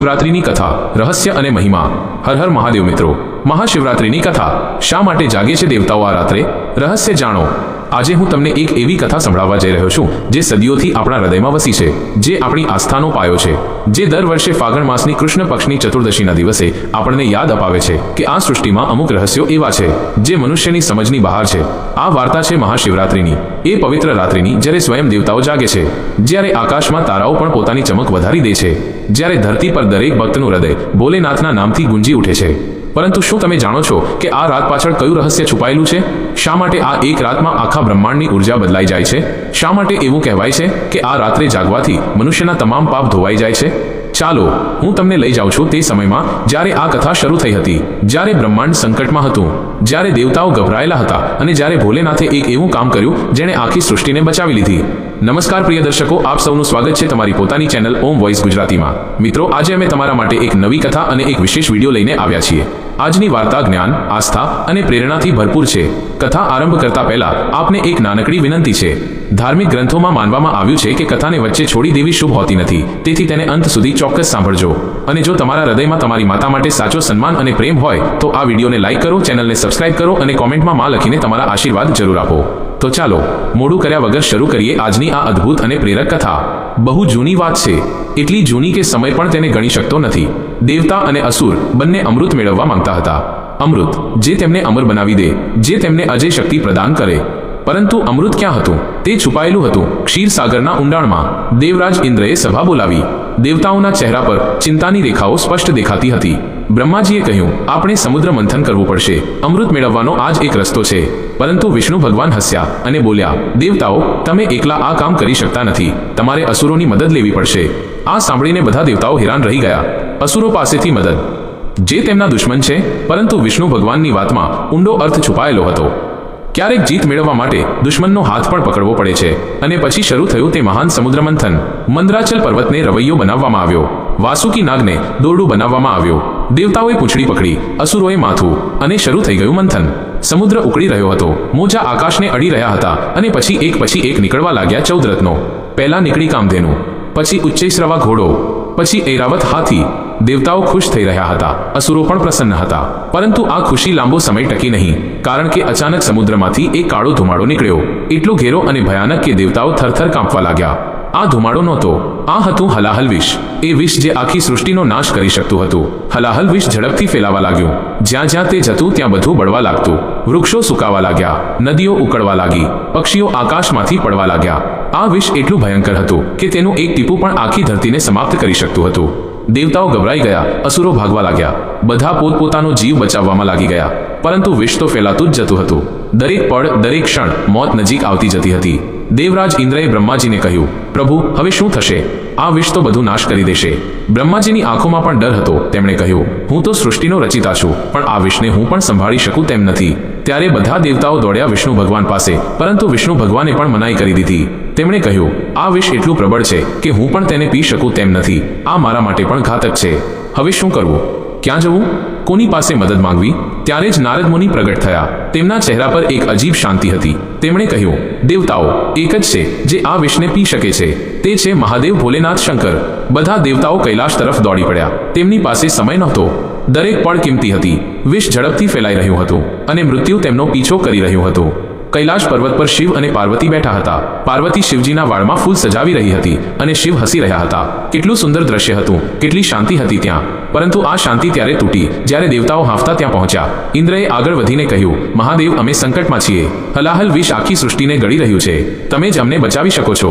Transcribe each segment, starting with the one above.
શિવરાત્રિની કથા, રહસ્ય અને મહિમા। હર હર મહાદેવ મિત્રો, મહાશિવરાત્રિની કથા શા માટે જાગે છે દેવતાઓ આ રાત્રે? રહસ્ય જાણો। આજે હું તમને એક એવી કથા સંભળાવવા જઈ રહ્યો છું જે સદીઓથી આપણા હૃદયમાં વસી છે, જે આપણી આસ્થાનો પાયો છે, જે દર વર્ષે ફાગણ માસની કૃષ્ણ પક્ષની ચતુર્દશીના દિવસે આપણને યાદ અપાવે છે કે આ સૃષ્ટિમાં અમુક રહસ્યો એવા છે જે મનુષ્યની સમજની બહાર છે। આ વાર્તા છે મહાશિવરાત્રિની, એ પવિત્ર રાત્રિની જ્યારે સ્વયં દેવતાઓ જાગે છે, જ્યારે આકાશમાં તારાઓ પણ પોતાની ચમક વધારી દે છે, જ્યારે ધરતી પર દરેક ભક્તનું હૃદય ભોલેનાથના નામથી ગુંજી ઉઠે છે। પરંતુ શું તમે જાણો છો કે આ રાત પાછળ કયું રહસ્ય છુપાયેલું છે? શા માટે આ એક રાતમાં આખા બ્રહ્માંડની ઉર્જા બદલાઈ જાય છે? શા માટે એવું કહેવાય છે કે આ રાત્રે જાગવાથી મનુષ્યના તમામ પાપ ધોવાઈ જાય છે? ચાલો હું તમને લઈ જાઉં છું તે સમયમાં જ્યારે આ કથા શરૂ થઈ હતી, જ્યારે બ્રહ્માંડ સંકટમાં હતું, જ્યારે દેવતાઓ ગભરાયેલા હતા અને જ્યારે ભોલેનાથે એક એવું કામ કર્યું જેણે આખી સૃષ્ટિને બચાવી લીધી। નમસ્કાર પ્રિય દર્શકો, આપ સૌનું સ્વાગત છે તમારી પોતાની ચેનલ ઓમ વોઇસ ગુજરાતીમાં। મિત્રો, આજે અમે તમારા માટે એક નવી કથા અને એક વિશેષ વિડીયો લઈને આવ્યા છીએ। આજની વાર્તા જ્ઞાન, આસ્થા અને પ્રેરણાથી ભરપૂર છે। કથા આરંભ કરતા પહેલા આપને એક નાનકડી વિનંતી છે। ધાર્મિક ગ્રંથોમાં માનવામાં આવ્યું છે કે કથાને વચ્ચે છોડી દેવી શુભ હોતી નથી, તેથી તેને અંત સુધી ચોક્કસ સાંભળજો। અને જો તમારા હૃદયમાં તમારી માતા માટે સાચો સન્માન અને પ્રેમ હોય તો આ વિડીયોને લાઈક કરો, ચેનલને સબસ્ક્રાઇબ કરો અને કોમેન્ટમાં માં લખીને તમારા આશીર્વાદ જરૂર આપો। તો ચાલો મોડું કર્યા વગર શરૂ કરીએ આજની આ અદ્ભુત અને પ્રેરક કથા। બહુ જૂની વાત છે, એટલી જૂની કે સમય પણ તેને ગણી શકતો નથી। દેવતા અને અસુર બંને અમૃત મેળવવા માંગતા હતા, અમૃત જે તેમને અમર બનાવી દે, જે તેમને અજય શક્તિ પ્રદાન કરે। પરંતુ અમૃત ક્યાં હતું? તે છુપાયેલું હતું ક્ષીરસાગરના ઊંડાણમાં। દેવરાજ ઇન્દ્રએ સભા બોલાવી। દેવતાઓના ચહેરા પર ચિંતાની રેખાઓ સ્પષ્ટ દેખાતી હતી। બ્રહ્માજીએ કહ્યું, આપણે સમુદ્ર મંથન કરવું પડશે, અમૃત મેળવવાનો આ જ એક રસ્તો છે। પરંતુ વિષ્ણુ ભગવાન હસ્યા અને બોલ્યા, દેવતાઓ, તમે એકલા આ કામ કરી શકતા નથી, તમારે અસુરોની મદદ લેવી પડશે। આ સાંભળીને બધા દેવતાઓ હેરાન રહી ગયા। અસુરો પાસેથી મદદ, જે તેમના દુશ્મન છે? પરંતુ વિષ્ણુ ભગવાનની વાતમાં ઊંડો અર્થ છુપાયેલો હતો। ક્યારેક જીત મેળવવા માટે દુશ્મનનો હાથ પણ પકડવો પડે છે। અને પછી શરૂ થયું તે મહાન સમુદ્ર મંથન। મંદરાચલ પર્વતને રવૈયો બનાવવામાં આવ્યો, વાસુકી નાગને દોરડું બનાવવામાં આવ્યો, દેવતાઓએ પૂંછડી પકડી, અસુરોએ માથું, અને શરૂ થઈ ગયું મંથન। સમુદ્ર ઉકળી રહ્યો હતો, મોજા આકાશને અડી રહ્યા હતા, અને પછી એક નીકળવા લાગ્યા 14 રત્નો। પહેલા નીકળી કામધેનુ, પછી ઉચ્ચૈશ્રવા ઘોડો, પછી ઐરાવત હાથી। દેવતાઓ ખુશ થઈ રહ્યા હતા, અસુરો પણ પ્રસન્ન હતા। પરંતુ આ ખુશી લાંબો સમય ટકી નહીં, કારણ કે અચાનક સમુદ્રમાંથી એક કાળો ધુમાડો નીકળ્યો, એટલો ઘેરો અને ભયાનક કે દેવતાઓ થરથર કાંપવા લાગ્યા। આ ધુમાડો નહોતો, આ હતું હલાહલ વિષ, એ વિષ જે આખી સૃષ્ટિનો નાશ કરી શકતું હતું। હલાહલ વિષ ઝડપથી ફેલાવા લાગ્યું, જ્યાં જ્યાં તે જતું ત્યાં બધું બળવા લાગતું, વૃક્ષો સુકાવા લાગ્યા, નદીઓ ઉકળવા લાગી, પક્ષીઓ આકાશમાંથી પડવા લાગ્યા। આ વિષ એટલું ભયંકર હતું કે તેનું એક ટીપું પણ આખી ધરતીને સમાપ્ત કરી શકતું હતું। દેવતાઓ ગભરાઈ ગયા, અસુરો ભાગવા લાગ્યા, બધા પોતપોતાનો જીવ બચાવવામાં લાગી ગયા। પરંતુ વિષ તો ફેલાતું જ જતું હતું, દરેક પળ, દરેક ક્ષણ મોત નજીક આવતી જતી હતી। દેવરાજ ઇન્દ્રએ બ્રહ્માજીને કહ્યું, પ્રભુ, હવે શું થશે? આ વિષ તો બધું નાશ કરી દેશે। બ્રહ્માજીની આંખોમાં પણ ડર હતો। તેમણે કહ્યું, હું તો સૃષ્ટિનો રચિતા છું, પણ આ વિષને હું પણ સંભાળી શકું તેમ નથી। ત્યારે બધા દેવતાઓ દોડ્યા વિષ્ણુ ભગવાન પાસે, પરંતુ વિષ્ણુ ભગવાને પણ મનાઈ કરી દીધી। તેમણે કહ્યું, આ વિષ એટલું પ્રબળ છે કે હું પણ તેને પી શકું તેમ નથી, આ મારા માટે પણ ઘાતક છે। હવે શું કરવું? ક્યાં જવું? કોની પાસે મદદ માંગવી? ત્યારે જ નારદ મુનિ પ્રગટ થયા। તેમના ચહેરા પર એક અજીબ શાંતિ હતી। તેમણે કહ્યું, દેવતાઓ, એક જ છે જે આ વિષને પી શકે છે, તે છે મહાદેવ ભોલેનાથ શંકર। બધા દેવતાઓ કૈલાશ તરફ દોડી પડ્યા। તેમની પાસે સમય નહોતો, દરેક પળ કિંમતી હતી। વિષ ઝડપથી ફેલાઈ રહ્યું હતું અને મૃત્યુ તેમનો પીછો કરી રહ્યું હતું। કૈલાશ પર્વત પર શિવ અને પાર્વતી બેઠા હતા। પાર્વતી શિવજીના વાળમાં ફૂલ સજાવી રહી હતી અને શિવ હસી રહ્યા હતા। કેટલું સુંદર દ્રશ્ય હતું, કેટલી શાંતિ હતી ત્યાં। પરંતુ આ શાંતિ ત્યારે તૂટી જ્યારે દેવતાઓ હાંફતા ત્યાં પહોંચ્યા। ઇન્દ્રએ આગળ વધીને કહ્યું, મહાદેવ, અમે સંકટમાં છીએ, હલાહલ વિષ આખી સૃષ્ટિને ગળી રહ્યું છે, તમે જ અમને બચાવી શકો છો।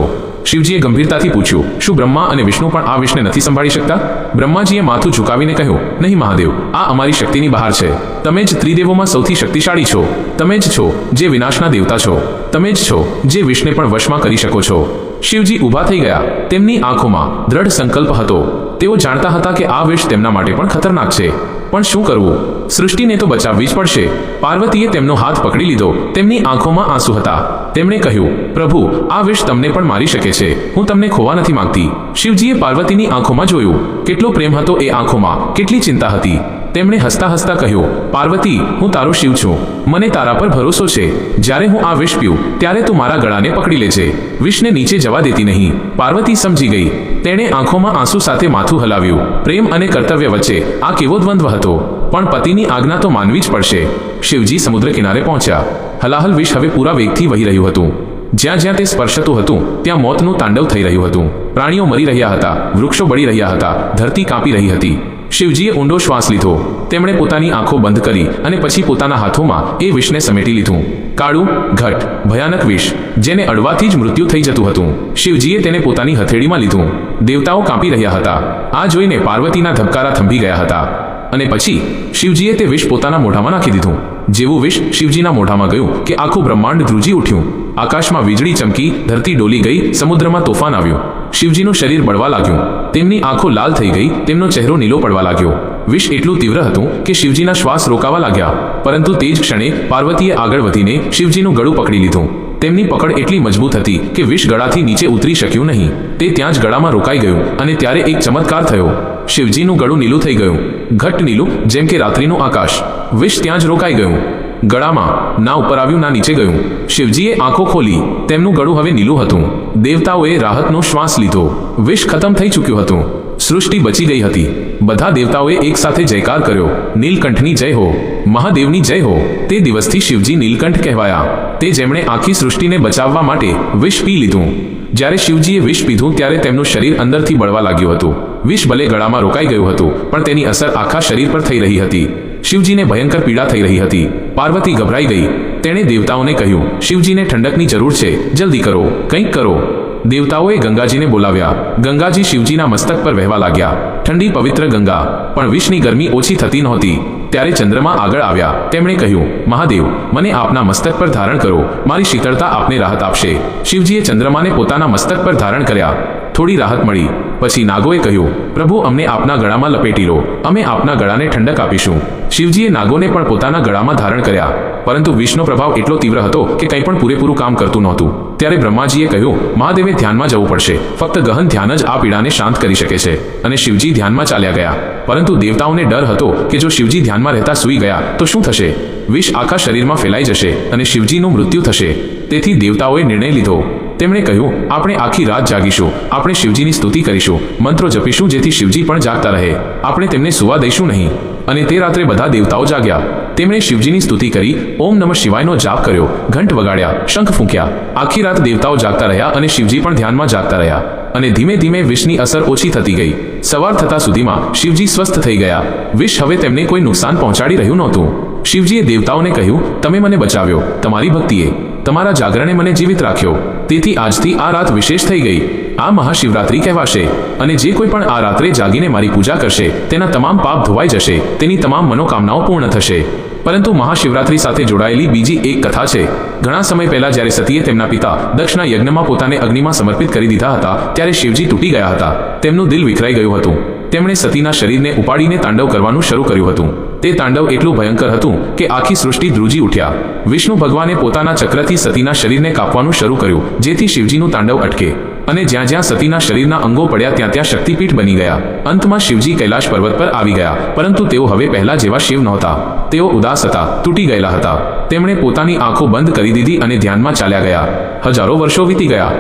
શિવજીએ ગંભીરતાથી પૂછ્યું, શું બ્રહ્મા અને વિષ્ણુ પણ આ વિષને નથી સંભાળી શકતા? બ્રહ્માજીએ માથું ઝુકાવીને કહ્યું, નહીં મહાદેવ, આ અમારી શક્તિની બહાર છે। તમે જ ત્રિદેવોમાં સૌથી શક્તિશાળી છો, તમે જ છો જે વિનાશના દેવતા છો, તમે જ છો જે વિષને પણ વશમાં કરી શકો છો। શિવજી ઊભા થઈ ગયા, તેમની આંખોમાં દ્રઢ સંકલ્પ હતો। તેઓ જાણતા હતા કે આ વિષ તેમના માટે પણ ખતરનાક છે, પણ શું કરવું? સૃષ્ટિને તો બચાવવી જ પડશે. પાર્વતીએ તેમનો હાથ પકડી લીધો. તેમની આંખોમાં આંસુ હતા. તેમણે કહ્યું, પ્રભુ, આ વિષ તમને પણ મારી શકે છે. હું તમને ખોવા નથી માંગતી. શિવજીએ પાર્વતીની આંખોમાં જોયું. કેટલો પ્રેમ હતો એ આંખોમાં, કેટલી ચિંતા હતી. તેમણે હસતા હસતા કહ્યું, પાર્વતી, હું તારો શિવ છું. મને તારા પર ભરોસો છે. જ્યારે હું આ વિષ પીઉં ત્યારે તું મારા ગળાને પકડી લેજે. વિષને નીચે જવા દેતી નહીં. પાર્વતી સમજી ગઈ. તેણે આંખોમાં આંસુ સાથે માથું હલાવ્યું. પ્રેમ અને કર્તવ્ય વચ્ચે આ કેવો દ્વંદ્વ હતો. પણ પતિની આજ્ઞા તો માનવી જ પડશે. શિવજી સમુદ્ર કિનારે પહોંચ્યા. હલાહલ વિષ હવે પૂરા વેગથી વહી રહ્યું હતું. જ્યાં જ્યાં તે સ્પર્શતું હતું ત્યાં મોતનું તાંડવ થઈ રહ્યું હતું. પ્રાણીઓ મરી રહ્યા હતા, વૃક્ષો બળી રહ્યા હતા, ધરતી કાંપી રહી હતી. શિવજીએ ઊંડો શ્વાસ લીધો. તેમણે પોતાની આંખો બંધ કરી અને પછી પોતાના હાથોમાં એ વિષને સમેટી લીધું. કાળું, ઘટ, ભયાનક વિષ, જેને અડવાથી જ મૃત્યુ થઈ જતું હતું. શિવજીએ તેને પોતાની હથેળીમાં લીધું. દેવતાઓ કાંપી રહ્યા હતા. આ જોઈને પાર્વતીના ધબકારા થંભી ગયા હતા. અને પછી શિવજીએ તે વિષ પોતાના મોઢામાં નાખી દીધું. જેવું વિષ શિવજીના મોઢામાં ગયું કે આખું બ્રહ્માંડ ધ્રુજી ઉઠ્યું. આકાશમાં વીજળી ચમકી, ધરતી ડોલી ગઈ, સમુદ્રમાં તોફાન આવ્યું. શિવજીનું શરીર બળવા લાગ્યું. તેમની આંખો લાલ થઈ ગઈ, તેમનો ચહેરો નીલો પડવા લાગ્યો. વિષ એટલું તીવ્ર હતું કે શિવજીના શ્વાસ રોકાવા લાગ્યા. પરંતુ તે જ ક્ષણે પાર્વતીએ આગળ વધીને શિવજીનું ગળું પકડી લીધું. તેમની પકડ એટલી મજબૂત હતી કે વિષ ગળાથી નીચે ઉતરી શક્યું નહીં. તે ત્યાં જ ગળામાં રોકાઈ ગયું. અને ત્યારે એક ચમત્કાર થયો. શિવજીનું ગળું નીલું થઈ ગયું. ઘટ્ટ નીલું, જેમ કે રાત્રિનું આકાશ. વિષ ત્યાં જ રોકાઈ ગયું. ગળામાં ના ઉપર આવ્યું, ના નીચે ગયું. શિવજીએ આંખો ખોલી. તેમનું ગળું હવે નીલું હતું. દેવતાઓએ રાહતનો શ્વાસ લીધો. વિષ ખતમ થઈ ચૂક્યું હતું. સૃષ્ટિ બચી ગઈ હતી. બધા દેવતાઓએ એક સાથે જયકાર કર્યો. નીલકંઠની જય હો, મહાદેવની જય હો. તે દિવસથી શિવજી નીલકંઠ કહેવાયા. તે જેમણે આખી સૃષ્ટિને બચાવવા માટે વિષ પી લીધું. જ્યારે શિવજીએ વિષ પીધું ત્યારે તેમનું શરીર અંદરથી બળવા લાગ્યું હતું. વિષ ભલે ગળામાં રોકાઈ ગયું હતું, પણ તેની અસર આખા શરીર પર થઈ રહી હતી. શિવજીને ભયંકર પીડા થઈ રહી હતી. પાર્વતી ગભરાઈ ગઈ. તેણે દેવતાઓને કહ્યું, શિવજીને ઠંડકની જરૂર છે, જલ્દી કરો, કંઈક કરો. દેવતાઓએ ગંગાજીને બોલાવ્યા. ગંગાજી શિવજીના મસ્તક પર વહેવા લાગ્યા. ઠંડી પવિત્ર ગંગા. પણ વિષની ગરમી ઓછી થતી નહોતી. ત્યારે ચંદ્રમા આગળ આવ્યા. તેમણે કહ્યું, મહાદેવ, મને આપના મસ્તક પર ધારણ કરો. મારી શીતળતા આપને રાહત આપશે. શિવજીએ ચંદ્રમાને પોતાના મસ્તક પર ધારણ કર્યા. થોડી રાહત મળી. પછી નાગોએ કહ્યું, પ્રભુ, અમને આપના ગળામાં લપેટી લો. અમે આપના ગળાને ઠંડક આપીશું. શિવજીએ નાગોને પણ પોતાના ગળામાં ધારણ કર્યા. પરંતુ વિષનો પ્રભાવ એટલો તીવ્ર હતો કે કંઈ પણ પૂરેપૂરું કામ કરતું નહોતું. ત્યારે બ્રહ્માજીએ કહ્યું, મહાદેવે ધ્યાનમાં જવું પડશે. ફક્ત ગહન ધ્યાન જ આ પીડાને શાંત કરી શકે છે. અને શિવજી ધ્યાનમાં ચાલ્યા ગયા. પરંતુ દેવતાઓને ડર હતો કે જો શિવજી ધ્યાનમાં રહેતા સૂઈ ગયા તો શું થશે? વિષ આખા શરીરમાં ફેલાઈ જશે અને શિવજીનું મૃત્યુ થશે. તેથી દેવતાઓએ નિર્ણય લીધો. તેમણે કહ્યું, આપણે આખી રાત જાગીશું. આપણે શિવજીની સ્તુતિ કરીશું, મંત્રો જપીશું, જેથી શિવજી પણ જાગતા રહે. આપણે તેમને સુવા દઈશું નહીં. અને તે રાત્રે બધા દેવતાઓ જાગ્યા. તેમણે શિવજીની સ્તુતિ કરી, ઓમ નમઃ શિવાયનો જાપ કર્યો, ઘંટ વગાડ્યા, શંખ ફૂંક્યા. આખી રાત દેવતાઓ જાગતા રહ્યા અને શિવજી પણ ધ્યાનમાં જાગતા રહ્યા. અને ધીમે ધીમે વિષની અસર ઓછી થતી ગઈ. સવાર થતા સુધીમાં શિવજી સ્વસ્થ થઈ ગયા. વિષ હવે તેમને કોઈ નુકસાન પહોંચાડી રહ્યું નહોતું. શિવજીએ દેવતાઓને કહ્યું, તમે મને બચાવ્યો. તમારી ભક્તિએ, તમારા જાગરણે મને જીવિત રાખ્યો. તેથી આજથી આ રાત વિશેષ થઈ ગઈ. આ મહાશિવરાત્રિ કહેવાશે. અને જે કોઈ પણ આ રાત્રે જાગીને મારી પૂજા કરશે તેના તમામ પાપ ધોવાઈ જશે. તેની તમામ મનોકામનાઓ પૂર્ણ થશે. પરંતુ મહાશિવરાત્રિ સાથે જોડાયેલી બીજી એક કથા છે. ઘણા સમય પહેલા જ્યારે સતીએ તેમના પિતા દક્ષના યજ્ઞમાં પોતાને અગ્નિમાં સમર્પિત કરી દીધા હતા ત્યારે શિવજી તૂટી ગયા હતા. તેમનું દિલ વિખરાઈ ગયું હતું. તેમણે સતીના શરીરને ઉપાડીને તાંડવ કરવાનું શરૂ કર્યું હતું. તે તાંડવ એટલું ભયંકર હતું કે આખી સૃષ્ટિ ધ્રુજી ઉઠ્યા. વિષ્ણુ ભગવાને પોતાના ચક્રથી સતીના શરીરને કાપવાનું શરૂ કર્યું, જેથી શિવજીનું તાંડવ અટકે. અને જ્યાં જ્યાં સતીના શરીરના અંગો પડ્યા ત્યાં ત્યાં શક્તિપીઠ બની ગયા. અંતમાં શિવજી કૈલાશ પર્વત પર આવી ગયા. પરંતુ તેઓ હવે પહેલા જેવા શિવ નહોતા. તેઓ ઉદાસ હતા, તૂટી ગયેલા હતા. તેમણે પોતાની આંખો બંધ કરી દીધી અને ધ્યાનમાં ચાલ્યા ગયા. હજારો વર્ષો વીતી ગયા.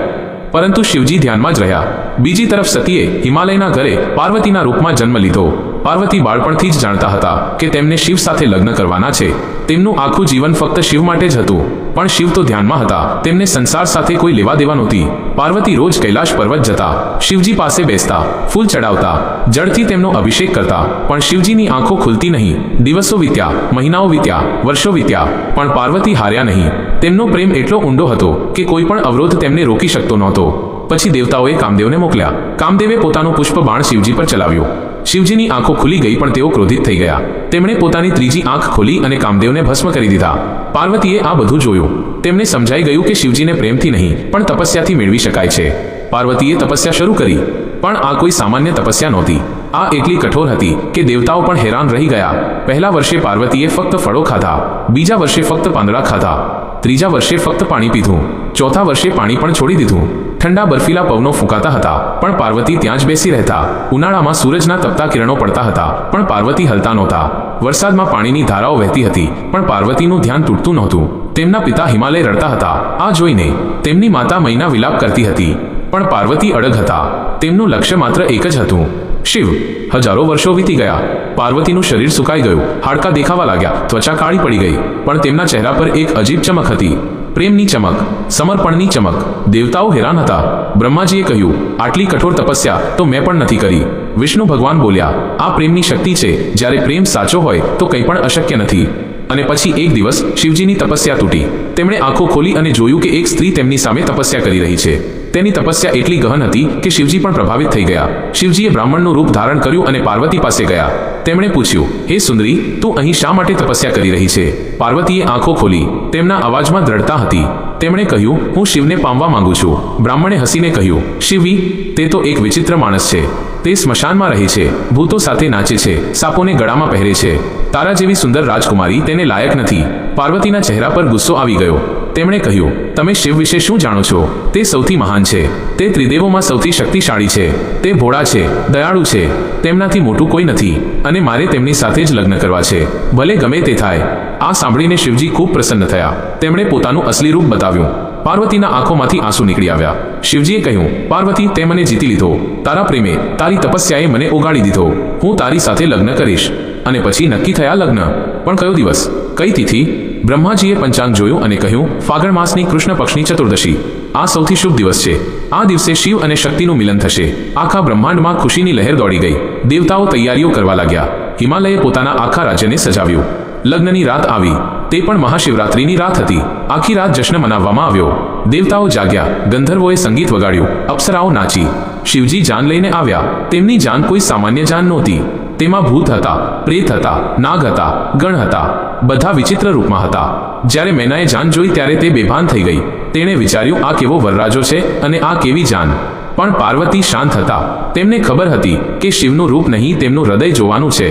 પરંતુ શિવજી ધ્યાનમાં જ રહ્યા. બીજી તરફ સતીએ હિમાલયના ઘરે પાર્વતીના રૂપમાં જન્મ લીધો. પાર્વતી બાળપણથી જ જાણતા હતા કે તેમને શિવ સાથે લગ્ન કરવાના છે. તેમનું આખું જીવન ફક્ત શિવ માટે જ હતું. પણ શિવ તો ધ્યાનમાં હતા. તેમને સંસાર સાથે કોઈ લેવા દેવા નહોતી. પાર્વતી રોજ કૈલાશ પર્વત જતા, શિવજી પાસે બેસતા, ફૂલ ચડાવતા, જળથી તેમનો અભિષેક કરતા. પણ શિવજીની આંખો ખુલતી નહીં. દિવસો વીત્યા, મહિનાઓ વીત્યા, વર્ષો વીત્યા, પણ પાર્વતી હાર્યા નહીં. તેમનો પ્રેમ એટલો ઊંડો હતો કે કોઈ પણ અવરોધ તેમને રોકી શકતો નહોતો. પછી દેવતાઓએ કામદેવને મોકલ્યા. કામદેવે પોતાનું પુષ્પ બાણ શિવજી પર ચલાવ્યું. શિવજીની આંખો ખુલી ગઈ, પણ તેઓ ક્રોધિત થઈ ગયા. તેમણે પોતાની ત્રીજી આંખ ખોલી અને કામદેવને ભસ્મ કરી દીધા. પાર્વતીએ આ બધું જોયું. તેમને સમજાઈ ગયું કે શિવજીને પ્રેમથી નહીં પણ તપસ્યાથી મેળવી શકાય છે. પાર્વતીએ તપસ્યા શરૂ કરી. પણ આ કોઈ સામાન્ય તપસ્યા નહોતી. આ એટલી કઠોર હતી કે દેવતાઓ પણ હેરાન રહી ગયા. પહેલા વર્ષે પાર્વતીએ ફક્ત ફળો ખાધા, બીજા વર્ષે ફક્ત પાંદડા ખાધા, ત્રીજા વર્ષે ફક્ત પાણી પીધું, ચોથા વર્ષે પાણી પણ છોડી દીધું. ઠંડા બર્ફીલા પવનો ફૂંકાતા હતા પણ પાર્વતી ત્યાં જ બેસી રહેતા. ઉનાળામાં સૂરજના તપતા કિરણો પડતા હતા પણ પાર્વતી હલતા નહોતા. વરસાદમાં પાણીની ધારાઓ વહેતી હતી પણ પાર્વતીનું ધ્યાન તૂટતું નહોતું. તેમના પિતા હિમાલય રડતા હતા. આ જોઈને તેમની માતા મૈના વિલાપ કરતી હતી પણ પાર્વતી અડગ હતા. તેમનું લક્ષ્ય માત્ર એક જ હતું, શિવ. હજારો વર્ષો વીતી ગયા. પાર્વતીનું શરીર સુકાઈ ગયું, હાડકાં દેખાવા લાગ્યા, ત્વચા કાળી પડી ગઈ, પણ તેમના ચહેરા પર એક અજીબ ચમક હતી. પ્રેમની ચમક, સમર્પણની ચમક. દેવતાઓ હેરાન હતા. બ્રહ્માજીએ કહ્યું, આટલી કઠોર તપસ્યા તો મેં પણ નથી કરી. વિષ્ણુ ભગવાન બોલ્યા, આ પ્રેમની શક્તિ છે. જ્યારે પ્રેમ સાચો હોય તો કંઈ પણ અશક્ય નથી. અને પછી એક દિવસ શિવજીની તપસ્યા તૂટી. તેમણે આંખો ખોલી અને જોયું કે એક સ્ત્રી તેમની સામે તપસ્યા કરી રહી છે. તેની તપસ્યા એટલી ગહન હતી કે શિવજી પણ પ્રભાવિત થઈ ગયા. શિવજીએ બ્રાહ્મણનું રૂપ ધારણ કર્યું અને પાર્વતી પાસે ગયા. તેમણે પૂછ્યું, હે સુંદરી, તું અહીં શા માટે તપસ્યા કરી રહી છે? પાર્વતીએ આંખો ખોલી. તેમના અવાજમાં દ્રઢતા હતી. તેમણે કહ્યું, હું શિવને પામવા માંગુ છું. બ્રાહ્મણે હસીને કહ્યું, શિવી, તે તો એક વિચિત્ર માણસ છે. તે સ્મશાનમાં રહે છે, ભૂતો સાથે નાચે છે, સાપોને ગળામાં પહેરે છે. તારા જેવી સુંદર રાજકુમારી તેને લાયક નથી. પાર્વતીના ચહેરા પર ગુસ્સો આવી ગયો. તેમણે કહ્યું, તમે શિવ વિશે શું જાણો છો? તે સૌથી મહાન છે. તે ત્રિદેવોમાં સૌથી શક્તિશાળી છે. તે ભોળા છે, દયાળુ છે. તેમનાથી મોટું કોઈ નથી અને મારે તેમની સાથે જ લગ્ન કરવા છે, ભલે ગમે તે થાય. આ સાંભળીને શિવજી ખૂબ પ્રસન્ન થયા. તેમણે પોતાનું અસલી રૂપ બતાવ્યું. પાર્વતીના આંખોમાંથી આંસુ નીકળી આવ્યા. શિવજીએ કહ્યું, પાર્વતી, તે મને જીતી લીધો. તારા પ્રેમે, તારી તપસ્યાએ મને ઓગાળી દીધો. હું તારી સાથે લગ્ન કરીશ. અને પછી નક્કી થયા લગ્ન. પણ કયો દિવસ, કઈ તિથિ? બ્રહ્માજીએ પંચાંગ જોયું અને કહ્યું, ફાગણ માસની કૃષ્ણ પક્ષની ચતુર્દશી. આ સૌથી શુભ દિવસ છે. આ દિવસે શિવ અને શક્તિનું મિલન થશે. આખા બ્રહ્માંડમાં ખુશીની લહેર દોડી ગઈ. દેવતાઓ તૈયારીઓ કરવા લાગ્યા. હિમાલયે પોતાના આખા રાજ્યને સજાવ્યું. લગ્નની રાત આવી. તે પણ મહાશિવરાત્રિની રાત હતી. આખી રાત જશ્ન મનાવવામાં આવ્યો. દેવતાઓ જાગ્યા, ગંધર્વોએ સંગીત વગાડ્યું, અપ્સરાઓ નાચી. શિવજી જાન લઈને આવ્યા. તેમની જાન કોઈ સામાન્ય જાન નહોતી. તેમાં ભૂત હતા, પ્રેત હતા, નાગ હતા, ગણ હતા. બધા વિચિત્ર રૂપમાં હતા. જ્યારે મૈનાએ જાન જોઈ ત્યારે તે બેભાન થઈ ગઈ. તેણે વિચાર્યું, આ કેવો વરરાજો છે અને આ કેવી જાન. પણ પાર્વતી શાંત હતા. તેમને ખબર હતી કે શિવનું રૂપ નહીં, તેમનું હૃદય જોવાનું છે.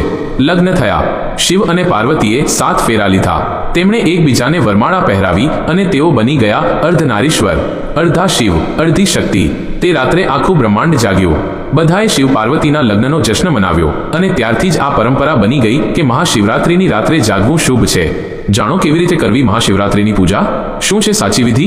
લગ્ન થયા. શિવ અને પાર્વતીએ 7 ફેરા લીધા. તેમણે એકબીજાને વરમાળા પહેરાવી અને તેઓ બની ગયા અર્ધનારીશ્વર. અડધા શિવ, અડધી શક્તિ. તે રાત્રે આખું બ્રહ્માંડ જાગ્યું. બધાએ શિવ પાર્વતીના લગ્નનો જશ્ન મનાવ્યો અને ત્યારથી જ આ પરંપરા બની ગઈ કે મહાશિવરાત્રિની રાત્રે જાગવું શુભ છે. જાણો કેવી રીતે કરવી મહાશિવરાત્રિની પૂજા? શું છે સાચી વિધિ?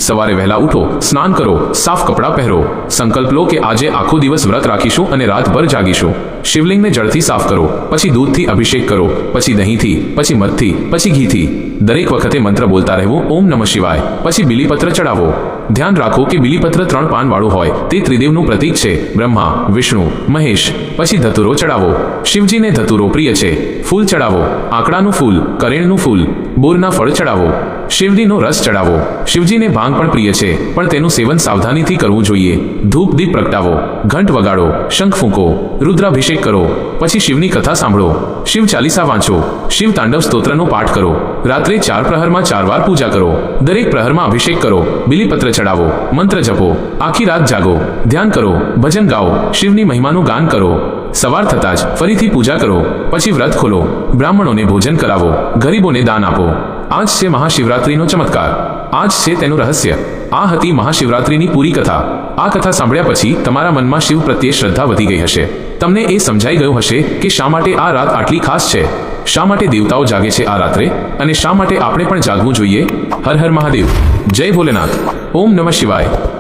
સવારે વહેલા ઉઠો, સ્નાન કરો, સાફ કપડાં પહેરો. સંકલ્પ લો કે આજે આખો દિવસ વ્રત રાખીશું અને રાતભર જાગીશું. શિવલિંગને જળથી સાફ કરો, પછી દૂધથી અભિષેક કરો, પછી દહીંથી, પછી મધથી, પછી ઘીથી. દરેક વખતે મંત્ર બોલતા રહેવું, ઓમ નમઃ શિવાય. પછી બીલીપત્ર ચડાવો. ધ્યાન રાખો કે બીલીપત્ર 3 પાનવાળું હોય. તે ત્રિદેવનું પ્રતીક છે, બ્રહ્મા, વિષ્ણુ, મહેશ. પછી ધતુરો ચડાવો. શિવજીને ધતુરો પ્રિય છે. ફૂલ ચડાવો. આંકડાનું ફૂલ, કરેણનું ફૂલ, બોરના ફળ ચડાવો. શિવજીનો રસ ચડાવો. શિવજીને ભાંગ પણ પ્રિય છે, પણ તેનું સેવન સાવધાનીથી કરવું જોઈએ. ધૂપ દીપ પ્રગટાવો. ઘંટ વગાડો, શંખ ફૂંકો, રુદ્રાભિષેક કરો. પછી શિવની કથા સાંભળો. શિવ ચાલીસા વાંચો. શિવ તાંડવ સ્તોત્રનો પાઠ કરો. રાત્રે 4 પ્રહરમાં 4 વાર પૂજા કરો. દરેક પ્રહરમાં અભિષેક કરો. બીલીપત્ર ચડાવો. મંત્ર જપો. આખી રાત જાગો. ધ્યાન કરો. ભજન ગાઓ. શિવની મહિમાનું ગાન કરો. સવાર થતાં જ ફરીથી પૂજા કરો. પછી વ્રત ખોલો. બ્રાહ્મણોને ભોજન કરાવો. ગરીબોને દાન આપો. આ જ છે મહાશિવરાત્રિનો ચમત્કાર. આ જ છે તેનું રહસ્ય. આ હતી મહાશિવરાત્રિની પૂરી કથા. આ કથા સાંભળ્યા પછી તમારા મનમાં શિવ પ્રત્યે શ્રદ્ધા વધી ગઈ હશે. તમને એ સમજાઈ ગયું હશે કે શા માટે આ રાત આટલી ખાસ છે, શા માટે દેવતાઓ જાગે છે આ રાત્રે, અને શા માટે આપણે પણ જાગવું જોઈએ. હર હર મહાદેવ. જય ભોલેનાથ. ઓમ નમઃ શિવાય.